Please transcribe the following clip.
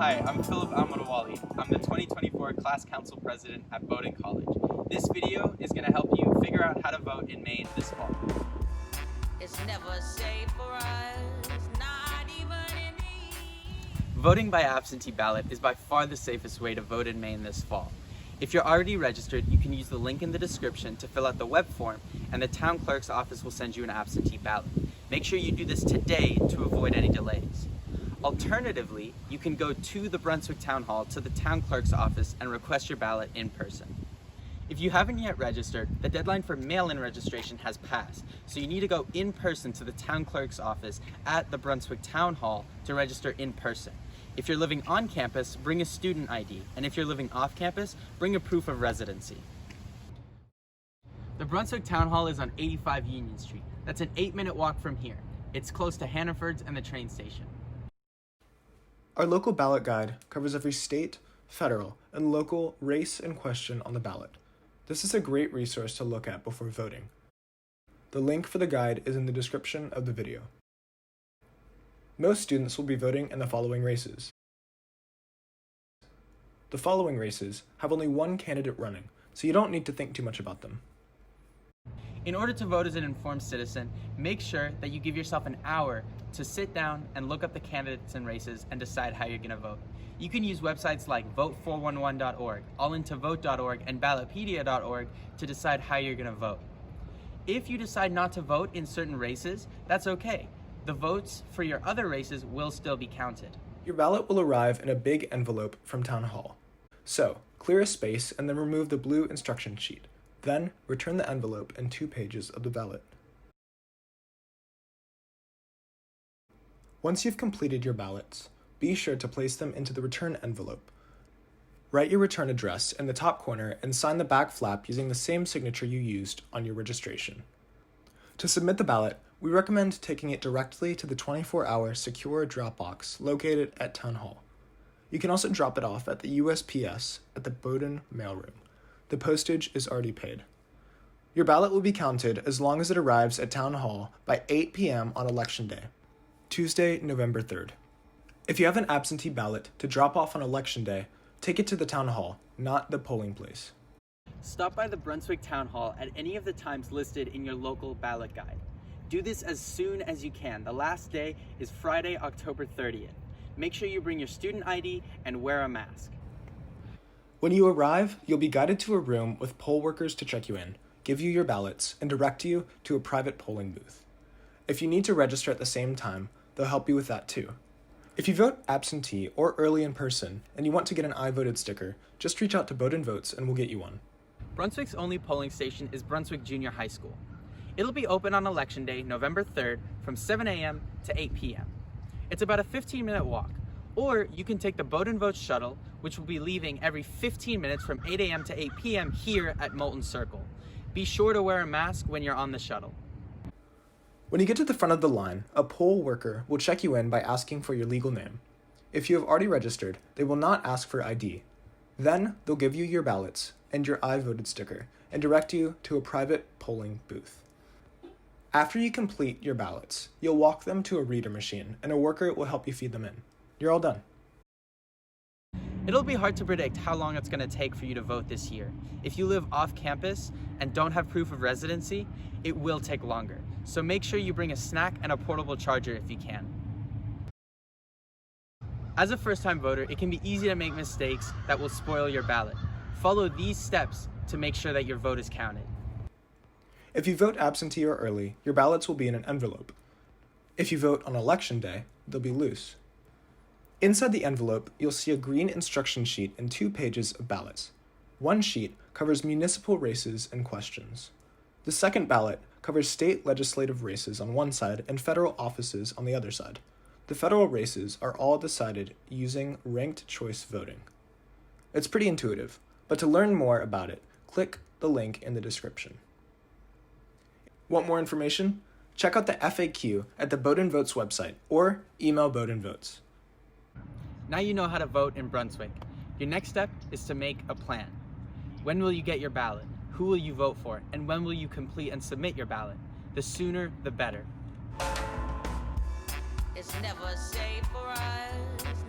Hi, I'm Philip Amadawali. I'm the 2024 Class Council President at Bowdoin College. This video is going to help you figure out how to vote in Maine this fall. It's never safe for us, not even in the Voting by absentee ballot is by far the safest way to vote in Maine this fall. If you're already registered, you can use the link in the description to fill out the web form, and the town clerk's office will send you an absentee ballot. Make sure you do this today to avoid any delays. Alternatively, you can go to the Brunswick Town Hall to the town clerk's office and request your ballot in person. If you haven't yet registered, the deadline for mail-in registration has passed, so you need to go in person to the town clerk's office at the Brunswick Town Hall to register in person. If you're living on campus, bring a student ID, and if you're living off campus, bring a proof of residency. The Brunswick Town Hall is on 85 Union Street. That's an 8-minute walk from here. It's close to Hannaford's and the train station. Our local ballot guide covers every state, federal, and local race in question on the ballot. This is a great resource to look at before voting. The link for the guide is in the description of the video. Most students will be voting in the following races. The following races have only one candidate running, so you don't need to think too much about them. In order to vote as an informed citizen, make sure that you give yourself an hour to sit down and look up the candidates and races and decide how you're going to vote. You can use websites like vote411.org, allintovote.org, and ballotpedia.org to decide how you're going to vote. If you decide not to vote in certain races, that's okay. The votes for your other races will still be counted. Your ballot will arrive in a big envelope from Town Hall. So, clear a space and then remove the blue instruction sheet. Then, return the envelope and 2 pages of the ballot. Once you've completed your ballots, be sure to place them into the return envelope. Write your return address in the top corner and sign the back flap using the same signature you used on your registration. To submit the ballot, we recommend taking it directly to the 24-hour secure drop box located at Town Hall. You can also drop it off at the USPS at the Bowdoin mailroom. The postage is already paid. Your ballot will be counted as long as it arrives at Town Hall by 8 p.m. on Election Day, Tuesday, November 3rd. If you have an absentee ballot to drop off on Election Day, take it to the Town Hall, not the polling place. Stop by the Brunswick Town Hall at any of the times listed in your local ballot guide. Do this as soon as you can. The last day is Friday, October 30th. Make sure you bring your student ID and wear a mask. When you arrive, you'll be guided to a room with poll workers to check you in, give you your ballots, and direct you to a private polling booth. If you need to register at the same time, they'll help you with that too. If you vote absentee or early in person and you want to get an I voted sticker, just reach out to Bowdoin Votes and we'll get you one. Brunswick's only polling station is Brunswick Junior High School. It'll be open on Election Day, November 3rd from 7 a.m. to 8 p.m. It's about a 15-minute walk. Or you can take the Bowdoin Votes shuttle, which will be leaving every 15 minutes from 8 a.m. to 8 p.m. here at Moulton Circle. Be sure to wear a mask when you're on the shuttle. When you get to the front of the line, a poll worker will check you in by asking for your legal name. If you have already registered, they will not ask for ID. Then they'll give you your ballots and your I voted sticker and direct you to a private polling booth. After you complete your ballots, you'll walk them to a reader machine and a worker will help you feed them in. You're all done. It'll be hard to predict how long it's going to take for you to vote this year. If you live off campus and don't have proof of residency, it will take longer. So make sure you bring a snack and a portable charger if you can. As a first-time voter, it can be easy to make mistakes that will spoil your ballot. Follow these steps to make sure that your vote is counted. If you vote absentee or early, your ballots will be in an envelope. If you vote on Election Day, they'll be loose. Inside the envelope, you'll see a green instruction sheet and 2 pages of ballots. One sheet covers municipal races and questions. The second ballot covers state legislative races on one side and federal offices on the other side. The federal races are all decided using ranked choice voting. It's pretty intuitive, but to learn more about it, click the link in the description. Want more information? Check out the FAQ at the Bowdoin Votes website or email Bowdoin Votes. Now you know how to vote in Brunswick. Your next step is to make a plan. When will you get your ballot? Who will you vote for? And when will you complete and submit your ballot? The sooner, the better. It's never safe for us.